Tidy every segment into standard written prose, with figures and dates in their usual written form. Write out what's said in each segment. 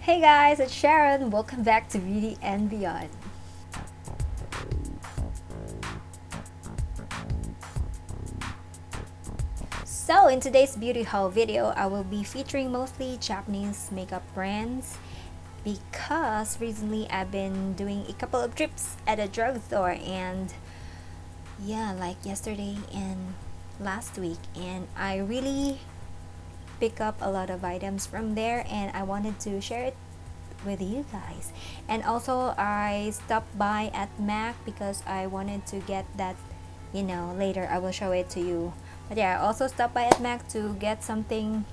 Hey guys, it's Sharon. Welcome back to Beauty and Beyond. So in today's beauty haul video, I will be featuring mostly Japanese makeup brands because recently I've been doing a couple of trips at a drugstore, and yeah, like yesterday and last week, and I really pick up a lot of items from there, and I wanted to share it with you guys. And also I stopped by at MAC because I wanted to get that, later I will show it to you. But yeah, I also stopped by at MAC to get something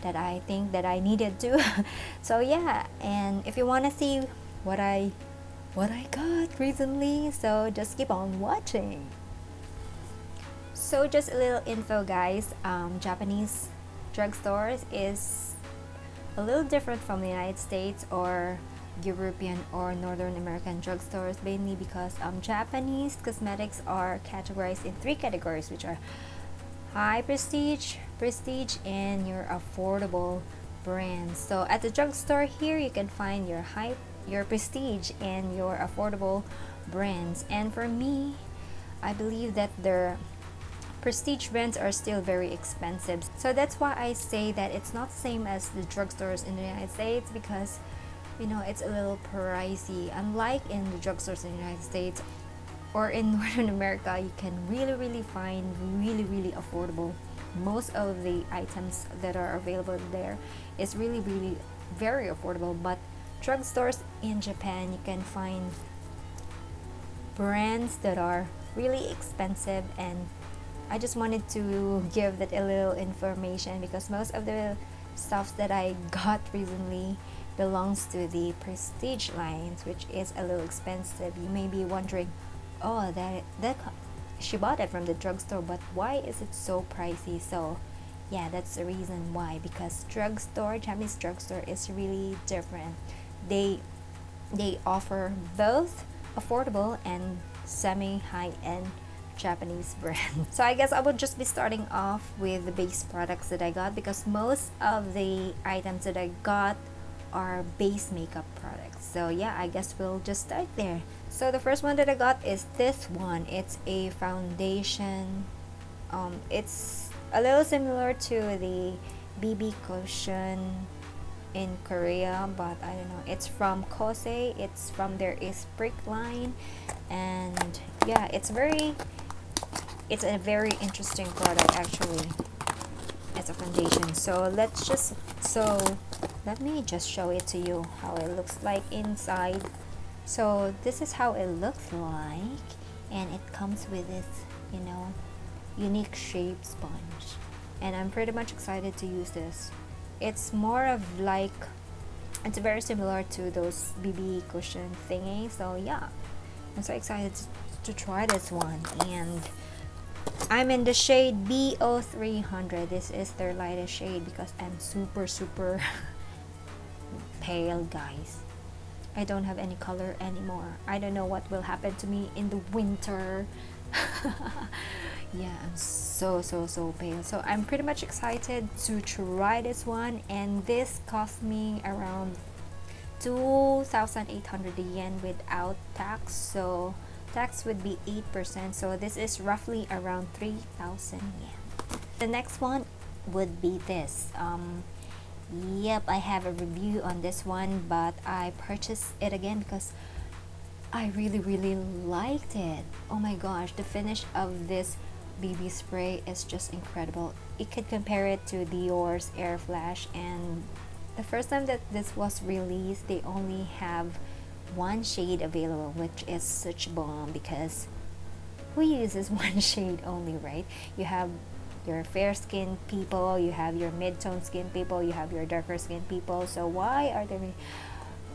that I think that I needed to. So yeah, and if you want to see what I got recently, so just keep on watching. So just a little info, guys. Japanese drugstores is a little different from the United States or European or Northern American drugstores, mainly because Japanese cosmetics are categorized in three categories, which are high prestige, and your affordable brands. So at the drugstore here, you can find your prestige and your affordable brands. And for me, I believe that their prestige brands are still very expensive. So that's why I say that it's not the same as the drugstores in the United States, because it's a little pricey. Unlike in the drugstores in the United States or in Northern America, you can really find really affordable. Most of the items that are available there is really very affordable. But drugstores in Japan, you can find brands that are really expensive, and I just wanted to give that a little information because most of the stuff that I got recently belongs to the prestige lines, which is a little expensive. You may be wondering, oh, that she bought it from the drugstore, but why is it so pricey? So yeah, that's the reason why, because Japanese drugstore is really different. They offer both affordable and semi high-end Japanese brand. So I guess I would just be starting off with the base products that I got, because most of the items that I got are base makeup products. So yeah, I guess we'll just start there. So the first one that I got is this one. It's a foundation. It's a little similar to the BB cushion in Korea, but I don't know, it's from Kose. It's from their Esprit line, and yeah, it's a very interesting product actually. It's a foundation. So let me just show it to you how it looks like inside. So this is how it looks like, and it comes with this unique shaped sponge, and I'm pretty much excited to use this. It's more of like, it's very similar to those BB cushion thingy. So yeah, I'm so excited to try this one. And I'm in the shade BO300. This is their lightest shade because I'm super pale, guys. I don't have any color anymore. I don't know what will happen to me in the winter. Yeah, I'm so pale. So I'm pretty much excited to try this one, and this cost me around 2,800 yen without tax. So tax would be 8%, so this is roughly around 3,000 yen. The next one would be this. Yep, I have a review on this one, but I purchased it again because I really liked it. Oh my gosh, the finish of this BB spray is just incredible. You could compare it to Dior's Air Flash, and the first time that this was released, they only have one shade available, which is such bomb, because who uses one shade only, right? You have your fair skinned people, you have your mid-tone skin people, you have your darker skin people. So why are they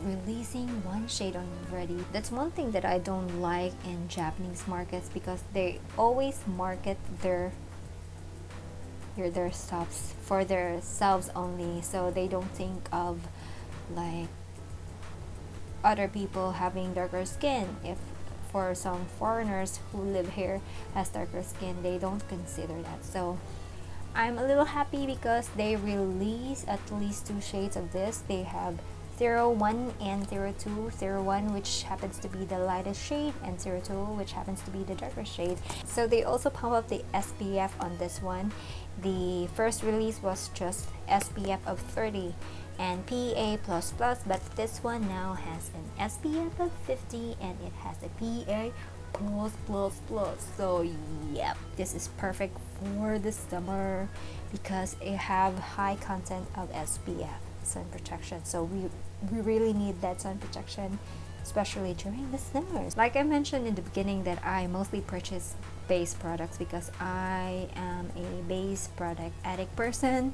releasing one shade already? That's one thing that I don't like in Japanese markets, because they always market their stuffs for themselves only, so they don't think of like other people having darker skin. If for some foreigners who live here has darker skin, they don't consider that. So I'm a little happy because they release at least 2 shades of this. They have 01 and 02, 01 which happens to be the lightest shade and 02 which happens to be the darker shade. So they also pump up the SPF on this one. The first release was just SPF of 30 and PA++, but this one now has an SPF of 50 and it has a PA++. So yep, this is perfect for the summer because it have high content of SPF, sun protection. So we really need that sun protection, especially during the summer. Like I mentioned in the beginning that I mostly purchase base products because I am a base product addict person.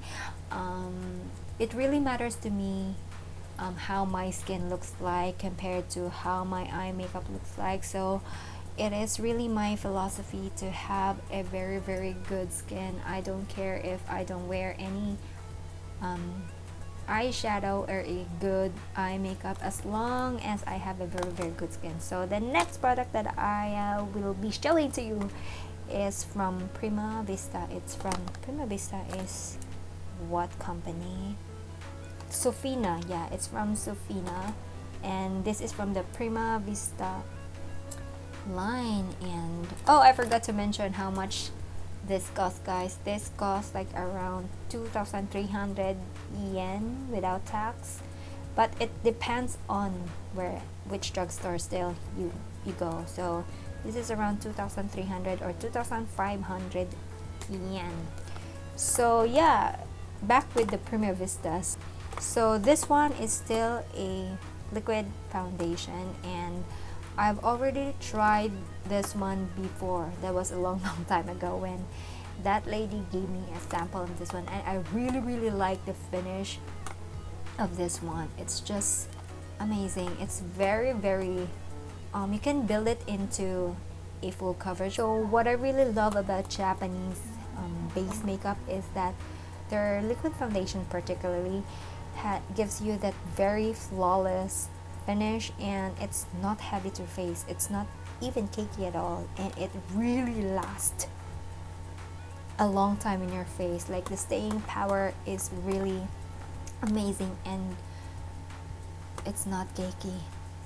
It really matters to me how my skin looks like compared to how my eye makeup looks like. So it is really my philosophy to have a very good skin. I don't care if I don't wear any eyeshadow or a good eye makeup as long as I have a very good skin. So the next product that I will be showing to you is from Prima Vista. It's from Prima Vista is what company? Sofina. Yeah, it's from Sofina, and this is from the Prima Vista line. And oh, I forgot to mention how much this costs, guys. This costs like around 2,300 yen without tax, but it depends on which drugstore still you go. So this is around 2,300 or 2,500 yen. So yeah, back with the Prima Vistas. So this one is still a liquid foundation, and I've already tried this one before. That was a long time ago when that lady gave me a sample of this one, and I really like the finish of this one. It's just amazing. It's very you can build it into a full coverage. So what I really love about Japanese base makeup is that their liquid foundation particularly gives you that very flawless finish, and it's not heavy to face. It's not even cakey at all, and it really lasts a long time in your face. Like the staying power is really amazing, and it's not cakey.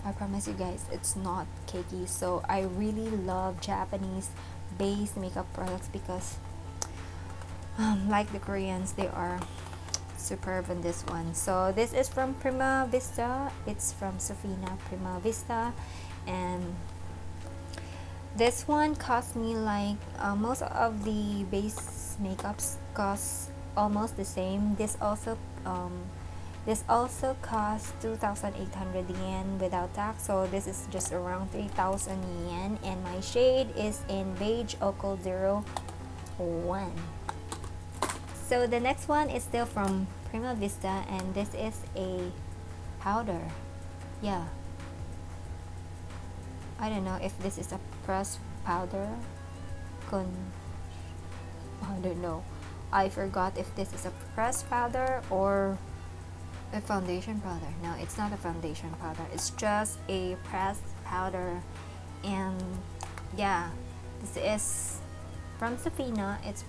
I promise you guys, it's not cakey. So I really love Japanese base makeup products because like the Koreans, they are superb in this one. So this is from Prima Vista. It's from Sofina Prima Vista, and this one cost me like most of the base makeups cost almost the same. This also costs 2,800 yen without tax, so this is just around 3,000 yen, and my shade is in beige ochre 01. So the next one is still from Prima Vista, and this is a powder. Yeah, I don't know if this is a pressed powder. I don't know. I forgot if this is a pressed powder or a foundation powder. No, it's not a foundation powder. It's just a pressed powder. And yeah, this is from Sofina. It's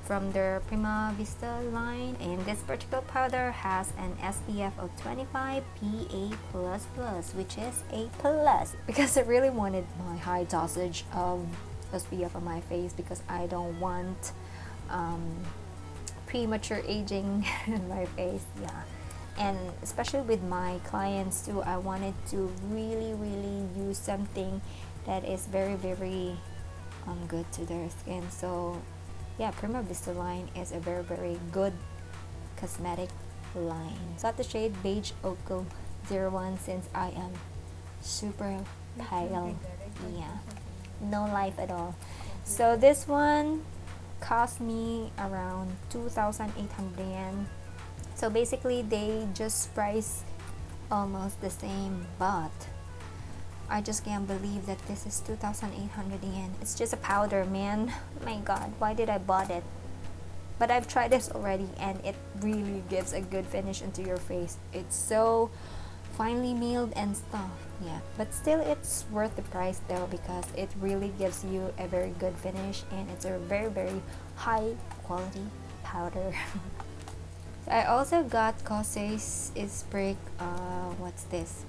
from their Prima Vista line, and this particular powder has an SPF of 25 PA++, which is a plus, because I really wanted my high dosage of SPF on my face because I don't want premature aging in my face. Yeah, and especially with my clients too, I wanted to really use something that is very good to their skin. So yeah, Prima Vista line is a very good cosmetic line. Got the shade beige ochre 01 since I am super pale. Yeah, no life at all. So this one cost me around 2,800 yen. So basically they just price almost the same, but I just can't believe that this is 2,800 yen. It's just a powder, man. My god, why did I bought it? But I've tried this already, and it really gives a good finish into your face. It's so finely milled and stuff. Yeah, but still it's worth the price though, because it really gives you a very good finish, and it's a very high quality powder. I also got Kosei's Brick, what's this?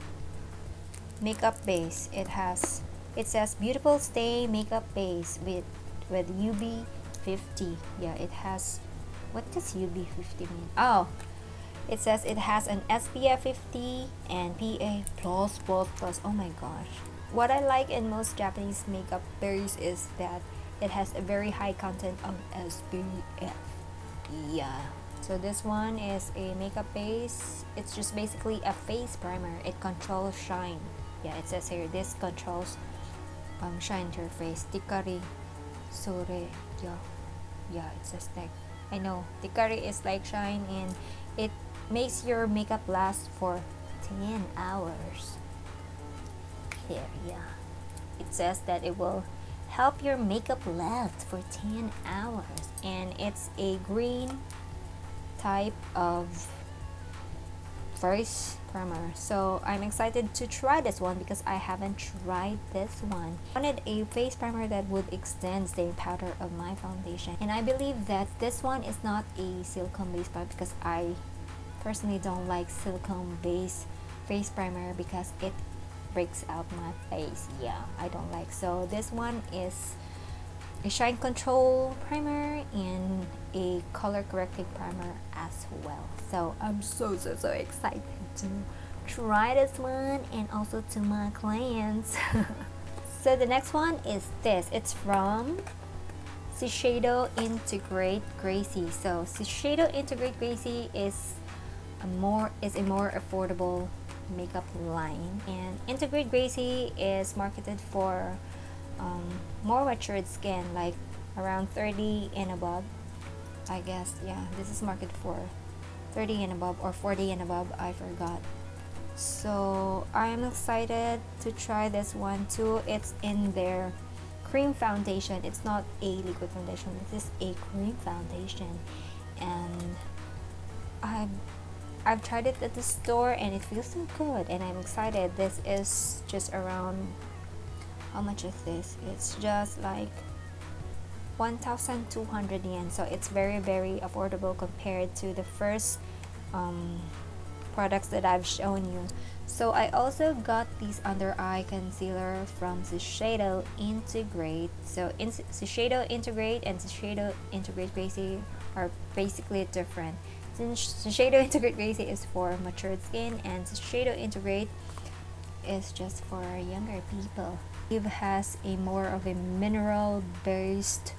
Makeup base. It says beautiful stay makeup base with UV 50. Yeah, it has, what does UV 50 mean? Oh, it says it has an SPF 50 and PA plus plus plus. Oh my gosh. What I like in most Japanese makeup base is that it has a very high content of SPF. Yeah. So this one is a makeup base. It's just basically a face primer. It controls shine. Yeah, it says here this controls shine to your face. Tikari sore. Yeah, it says that. I know Tikari is like shine, and it makes your makeup last for 10 hours. Here, yeah. It says that it will help your makeup last for 10 hours, and it's a green type of face primer. So I'm excited to try this one because I haven't tried this one. I wanted a face primer that would extend staying powder of my foundation, and I believe that this one is not a silicone based primer because I personally don't like silicone based face primer because it breaks out my face. Yeah, I don't like. So this one is a shine control primer and a color correcting primer as well. So I'm so excited to try this one, and also to my clients. So the next one is this. It's from Shiseido Integrate Gracie. So Shiseido Integrate Gracie is a more affordable makeup line, and Integrate Gracie is marketed for more matured skin, like around 30 and above, I guess. Yeah, this is marketed for 30 and above or 40 and above, I forgot. So I'm excited to try this one too. It's in their cream foundation. It's not a liquid foundation, this is a cream foundation, and I've tried it at the store and it feels so good, and I'm excited. This is just around, how much is this? It's just like 1,200 yen, so it's very affordable compared to the first products that I've shown you. So I also got these under eye concealer from Shiseido Integrate. So Shiseido Integrate and Shiseido Integrate Gracie are basically different. Since Shiseido Integrate Gracie is for matured skin, and Shiseido Integrate is just for younger people. It has a more of a mineral based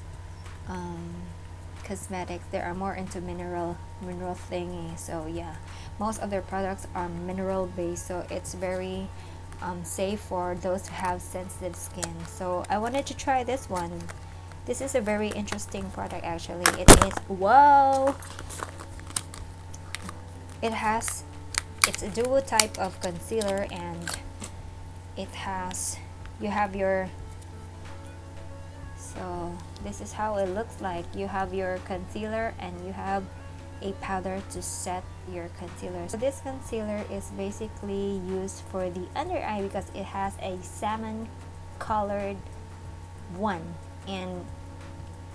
cosmetics. They are more into mineral thingy. So yeah, most of their products are mineral based, so it's very safe for those who have sensitive skin. So I wanted to try this one. This is a very interesting product actually. It is, whoa, it's a duo type of concealer, and it has, you have your, so this is how it looks like. You have your concealer and you have a powder to set your concealer. So this concealer is basically used for the under eye because it has a salmon colored one, and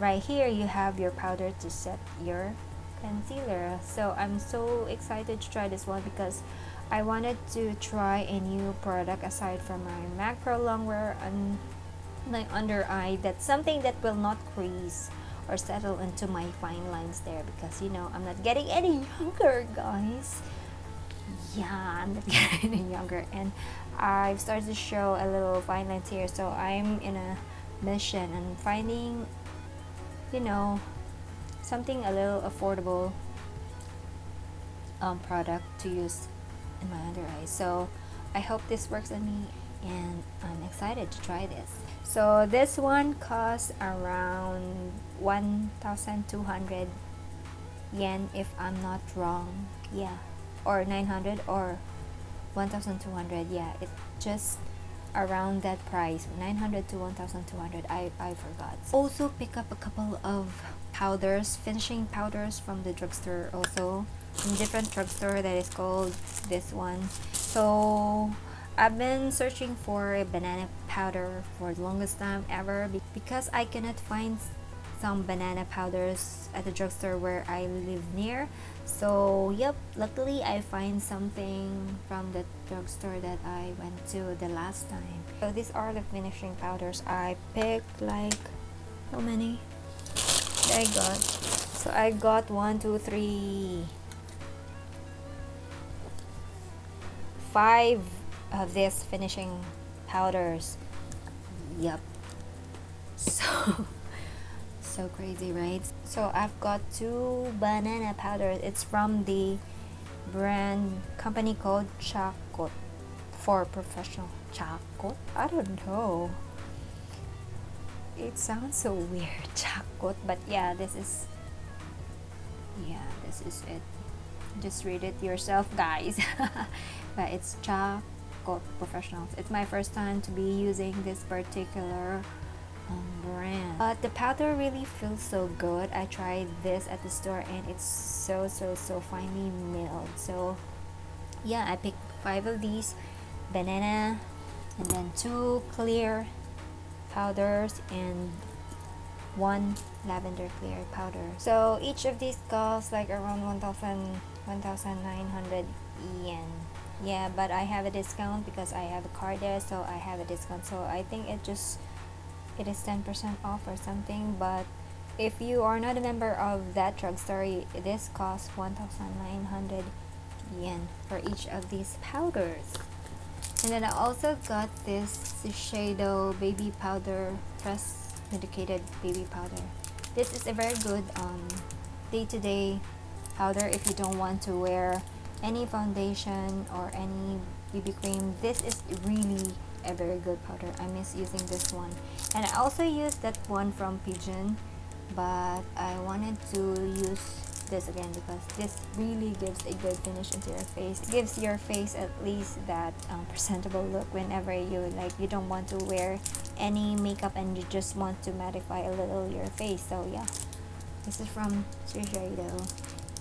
right here you have your powder to set your concealer. So I'm so excited to try this one because I wanted to try a new product aside from my MAC Pro Longwear on my under eye, that's something that will not crease or settle into my fine lines there, because you know I'm not getting any younger, guys. Yeah, I'm not getting any younger, and I've started to show a little fine lines here. So I'm in a mission and finding, you know, something a little affordable product to use in my under eye. So I hope this works on me, and I'm excited to try this. So this one costs around 1,200 yen if I'm not wrong. Yeah, or 900 or 1,200. Yeah, it's just around that price, 900 to 1,200. I forgot. Also pick up a couple of powders, finishing powders from the drugstore, also from different drugstore that is called this one. So I've been searching for a banana powder for the longest time ever because I cannot find some banana powders at the drugstore where I live near. So yep, luckily I find something from the drugstore that I went to the last time. So these are the finishing powders. I picked like, how many did I got? So I got 1, 2, 3, 5 of these finishing powders. Yep. So so crazy, right? So I've got 2 banana powders. It's from the brand company called Chakot for professional. Chakot? I don't know. It sounds so weird, Chakot, but yeah, this is it. Just read it yourself, guys. But it's Chakot Professionals. It's my first time to be using this particular brand, but the powder really feels so good. I tried this at the store and it's so finely milled. So yeah, I picked 5 of these banana and then 2 clear powders and 1 lavender clear powder. So each of these costs like around 1,900 yen. Yeah, but I have a discount because I have a card there, so I have a discount. So I think it is 10% off or something. But if you are not a member of that drugstore, this costs 1,900 yen for each of these powders. And then I also got this Shiseido baby powder, press medicated baby powder. This is a very good day-to-day powder if you don't want to wear any foundation or any BB cream. This is really a very good powder. I miss using this one. And I also used that one from Pigeon, but I wanted to use this again because this really gives a good finish into your face. It gives your face at least that presentable look whenever you don't want to wear any makeup and you just want to mattify a little your face. So yeah, this is from Shiseido.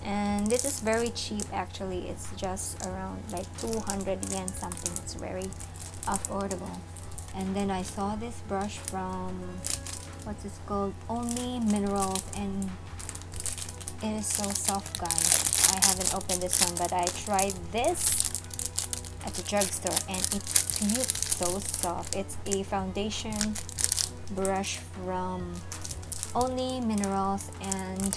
And this is very cheap actually. It's just around like 200 yen something. It's very affordable. And then I saw this brush from, what's it called, Only Minerals, and it is so soft, guys. I haven't opened this one, but I tried this at the drugstore and it feels so soft. It's a foundation brush from Only Minerals, and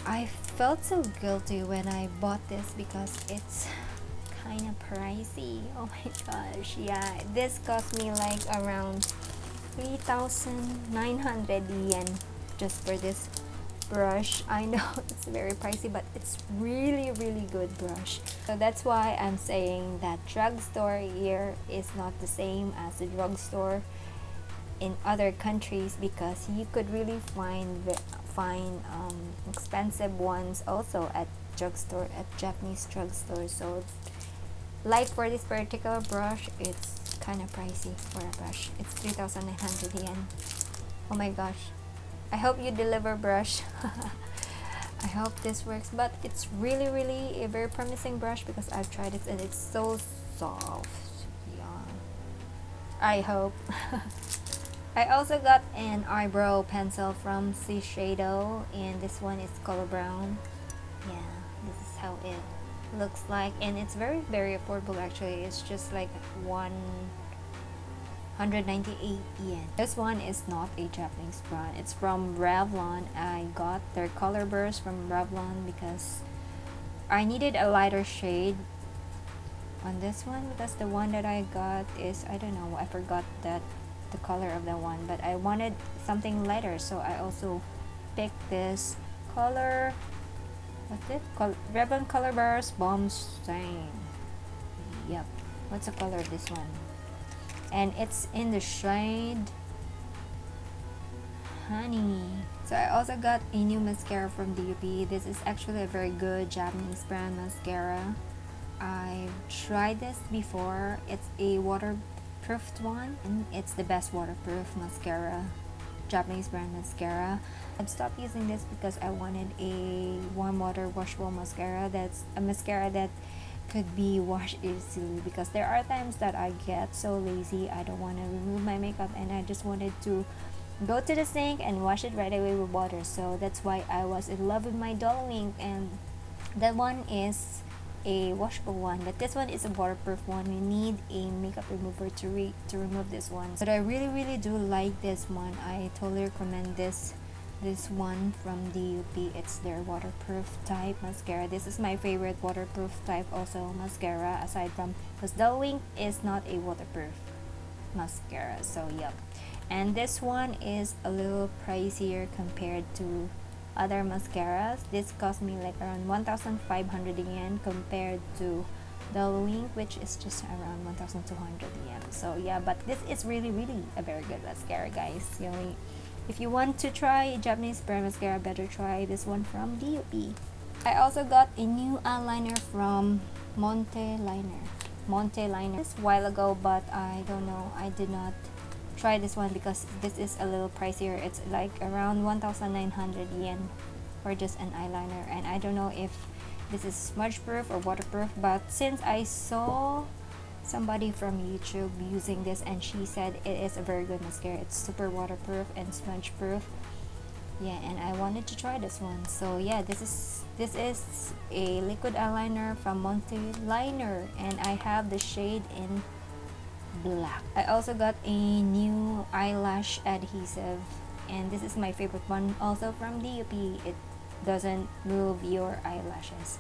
I felt so guilty when I bought this because it's kind of pricey. Oh my gosh, yeah, this cost me like around 3,900 yen just for this brush. I know it's very pricey, but it's really good brush. So that's why I'm saying that drugstore here is not the same as the drugstore in other countries, because you could really find expensive ones also at drugstore, at Japanese drugstore. So like for this particular brush, it's kind of pricey for a brush. It's 3,900 yen. Oh my gosh, I hope you deliver, brush. I hope this works, but it's really a very promising brush because I've tried it and it's so soft. Yeah, I hope. I also got an eyebrow pencil from Shiseido, and this one is color brown. Yeah, this is how it looks like, and it's very affordable actually. It's just like 198 yen. This one is not a Japanese brand. It's from Revlon. I got their color burst from Revlon because I needed a lighter shade on this one, because the one that I got is, I don't know, I forgot that the color of the one, but I wanted something lighter, so I also picked this color. What's it? Revlon Color Burst Bomb Stain. Yep. What's the color of this one? And it's in the shade Honey. So I also got a new mascara from DUP. This is actually a very good Japanese brand mascara. I've tried this before. It's a waterproofed one, and it's the best waterproof mascara, Japanese brand mascara. I've stopped using this because I wanted a warm water washable mascara. That's a mascara that could be washed easily, because there are times that I get so lazy, I don't want to remove my makeup and I just wanted to go to the sink and wash it right away with water. So that's why I was in love with my doll wing, and that one is a washable one, but this one is a waterproof one. You need a makeup remover to remove this one. But I really do like this one. I totally recommend this one from DUP. It's their waterproof type mascara. This is my favorite waterproof type also mascara, aside from, because doll wing is not a waterproof mascara. So yep. And this one is a little pricier compared to other mascaras. This cost me like around 1,500 yen compared to the wing, which is just around 1,200 yen. So yeah, but this is really a very good mascara, guys. If you want to try a Japanese brand mascara, better try this one from DUP. I also got a new eyeliner from Monte Liner this while ago, but I don't know, I did not try this one because this is a little pricier. It's like around 1,900 yen for just an eyeliner, and I don't know if this is smudge proof or waterproof, but since I saw somebody from YouTube using this and she said it is a very good mascara, it's super waterproof and smudge proof, yeah, and I wanted to try this one. So yeah, this is a liquid eyeliner from Monte Liner, and I have the shade in black. I also got a new eyelash adhesive, and this is my favorite one also from DUP. It doesn't move your eyelashes.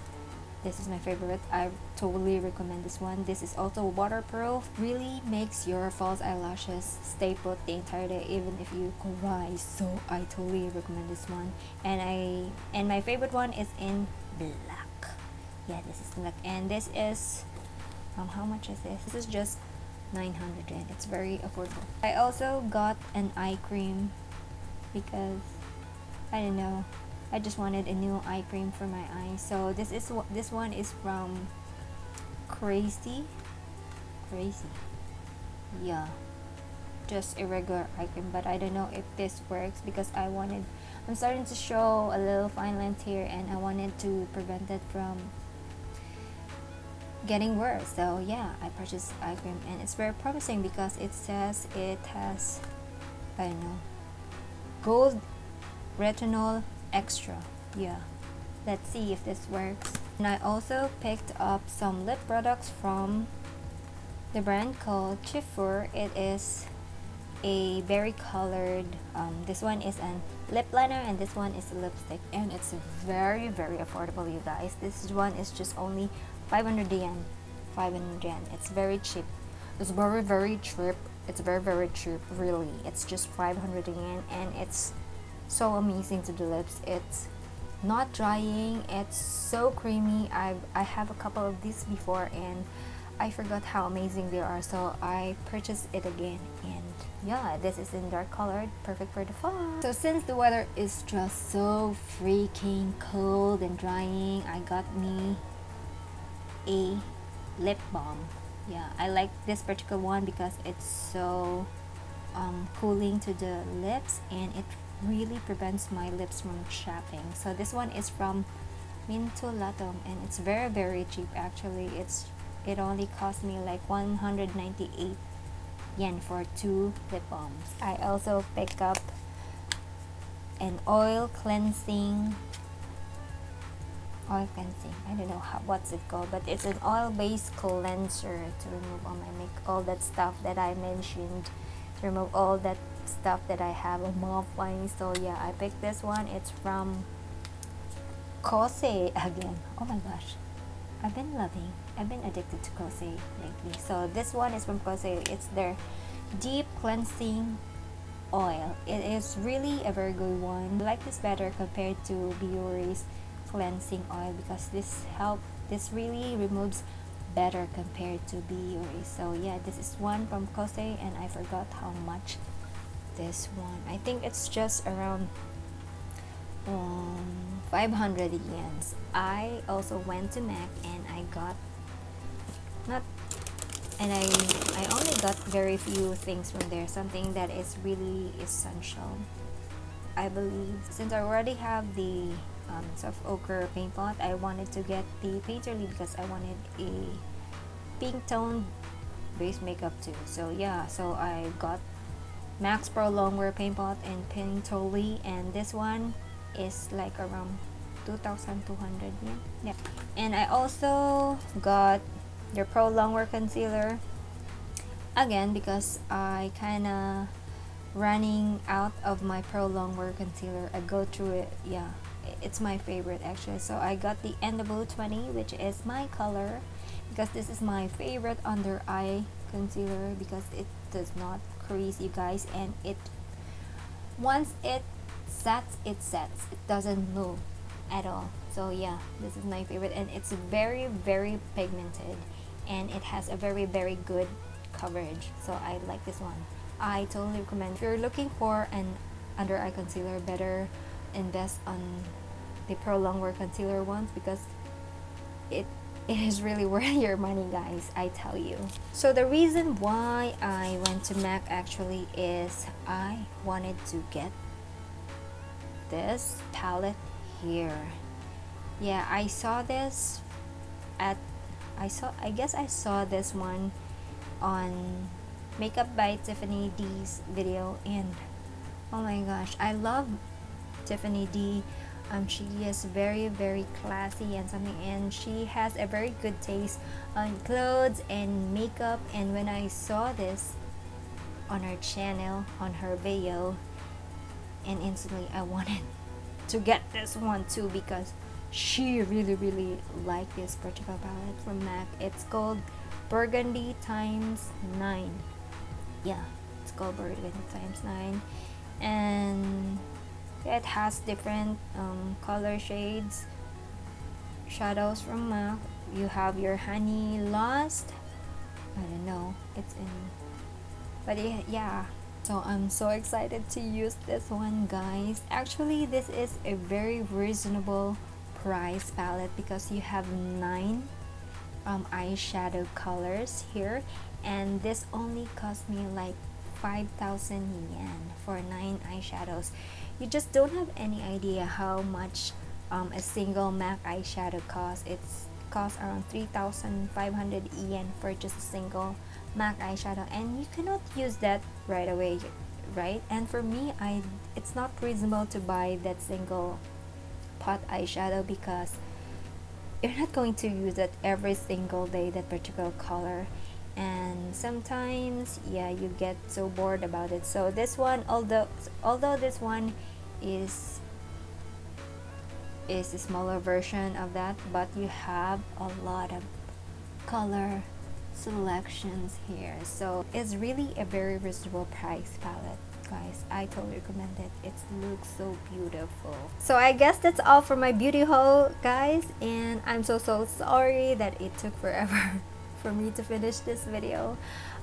This is my favorite. I totally recommend this one. This is also waterproof. Really makes your false eyelashes stay put the entire day even if you cry. So I totally recommend this one. And my favorite one is in black. Yeah, this is black, and this is how much is this? This is just 900 yen. It's very affordable. I also got an eye cream because I don't know, I just wanted a new eye cream for my eyes. So this one is from Crazy. Yeah, just a regular eye cream, but I don't know if this works because I'm starting to show a little fine lines here, and I wanted to prevent it from getting worse. So yeah, I purchased eye cream, and it's very promising because it says it has, I don't know, gold retinol extra. Yeah, let's see if this works. And I also picked up some lip products from the brand called Chifur. It is a berry colored, this one is an lip liner and this one is a lipstick, and it's very affordable, you guys. This one is just only 500 yen. It's very cheap. It's very cheap. It's very cheap, really. It's just 500 yen, and it's so amazing to the lips. It's not drying. It's so creamy. I have a couple of these before, and I forgot how amazing they are, so I purchased it again. And yeah, this is in dark colored, perfect for the fall. So since the weather is just so freaking cold and drying, I got me a lip balm. Yeah, I like this particular one because it's so cooling to the lips, and it really prevents my lips from chapping. So this one is from Mentolatum, and it's very cheap actually. It only cost me like 198 yen for 2 lip balms. I also picked up an oil cleansing, I don't know what's it called, but it's an oil-based cleanser to remove all that stuff that I mentioned, to remove all that stuff that I have on my face. So yeah, I picked this one. It's from Kose again. Oh my gosh, I've been addicted to Kose lately. So this one is from Kose. It's their deep cleansing oil. It is really a very good one. I like this better compared to BeYouTy's cleansing oil because this really removes better compared to BeYouTy. So yeah, this is one from Kose, and I forgot how much this one. I think it's just around 500 yens. I also went to M.A.C and I got I only got very few things from there, something that is really essential, I believe. Since I already have the soft ochre paint pot, I wanted to get the Painterly because I wanted a pink toned base makeup too. So yeah, so I got Max Pro Longwear Paint Pot in Pink Totally, and this one is like around 2,200 yen. Yeah. And I also got the Pro Longwear Concealer again because I kinda running out of my Pro Longwear Concealer. I go through it. Yeah, it's my favorite actually. So I got the NW20, which is my color, because this is my favorite under eye concealer because it does not crease, you guys, and it once it sets, it doesn't move at all. So yeah, this is my favorite, and it's very pigmented, and it has a very good coverage. So I like this one. I totally recommend. If you're looking for an under eye concealer, better invest on the Pro Longwear Concealer ones because it is really worth your money, guys, I tell you. So the reason why I went to MAC actually is I wanted to get this palette here. Yeah, I saw this at I guess I saw this one on Makeup by Tiffany D's video, and oh my gosh, I love Tiffany D. She is very classy and something, and she has a very good taste on clothes and makeup. And when I saw this on her channel, on her video, and instantly I wanted to get this one too because she really liked this particular palette from MAC. It's called Burgundy times 9. Yeah, it's called Burgundy times 9, and it has different color shades, shadows from MAC. You have your Honey Lost, I don't know, it's in, but yeah. So I'm so excited to use this one, guys. Actually, this is a very reasonable price palette because you have 9 eyeshadow colors here, and this only cost me like 5,000 yen for 9 eyeshadows. You just don't have any idea how much a single MAC eyeshadow costs. It's costs around 3,500 yen for just a single MAC eyeshadow, and you cannot use that right away, right? And for me, it's not reasonable to buy that single pot eyeshadow because you're not going to use it every single day, that particular color, and sometimes yeah, you get so bored about it. So this one, although this one is a smaller version of that, but you have a lot of color selections here, so it's really a very reasonable price palette, guys. I totally recommend it. It looks so beautiful. So I guess that's all for my beauty haul, guys, and I'm so sorry that it took forever for me to finish this video.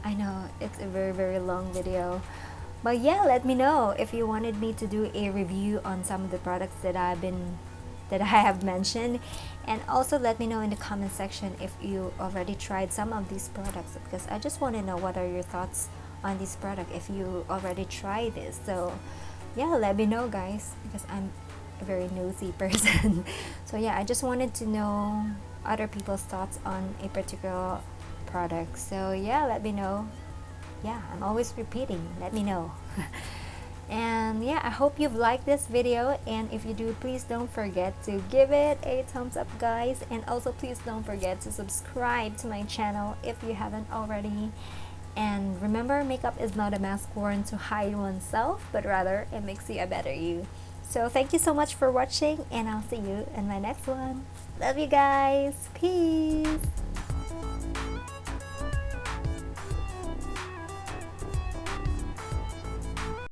I know it's a very long video, but yeah, let me know if you wanted me to do a review on some of the products that I have mentioned, and also let me know in the comment section if you already tried some of these products, because I just want to know what are your thoughts on this product if you already tried this. So yeah, let me know, guys, because I'm a very nosy person. So yeah, I just wanted to know other people's thoughts on a particular product. So yeah, let me know. Yeah, I'm always repeating, let me know. And yeah, I hope you've liked this video, and if you do, please don't forget to give it a thumbs up, guys, and also please don't forget to subscribe to my channel if you haven't already. And remember, makeup is not a mask worn to hide oneself, but rather it makes you a better you. So thank you so much for watching, and I'll see you in my next one. Love you guys. Peace.